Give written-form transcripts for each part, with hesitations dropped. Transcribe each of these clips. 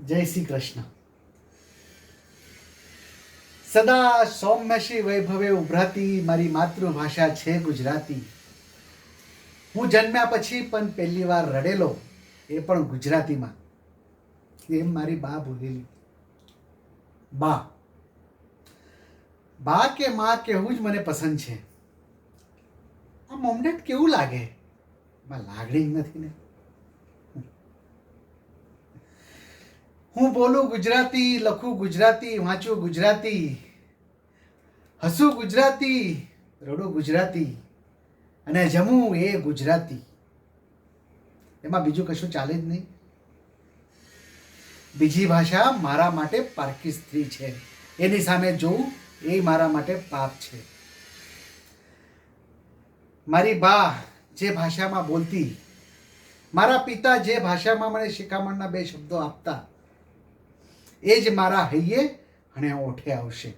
જય શ્રી કૃષ્ણ. સદા સૌમ્યશી વૈભવે ઉભરાતી મારી માતૃભાષા છે ગુજરાતી. હું જન્મ્યા પછી પણ પહેલી વાર રડેલો, એ પણ ગુજરાતીમાં. એમ મારી બા બોલેલી. બા બા કે માં કહેવું જ મને પસંદ છે. આ મોમડેટ કેવું લાગે? માં લાગણી જ નથી ને. હું બોલું ગુજરાતી, લખું ગુજરાતી, વાંચું ગુજરાતી, હસું ગુજરાતી, રડું ગુજરાતી અને જમું એ ગુજરાતી. એમાં બીજું કશું ચાલે જ નહીં. બીજી ભાષા મારા માટે પારકી સ્ત્રી છે. એની સામે જોવું એ મારા માટે પાપ છે. મારી બા જે ભાષામાં બોલતી, મારા પિતા જે ભાષામાં મને શિખામણના બે શબ્દો આપતા, એ જ મારા હૈયે અને ઓઠે આવશે.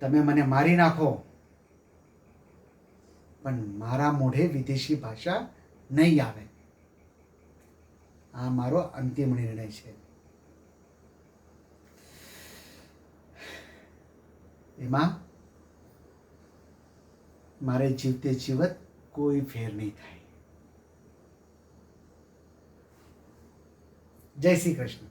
તમે મને મારી નાખો પણ મારા મોઢે વિદેશી ભાષા નહીં આવે. આ મારો અંતિમ નિર્ણય છે. એમાં મારે જીવતે જીવત કોઈ ફેર નહીં થાય. જય શ્રી કૃષ્ણ.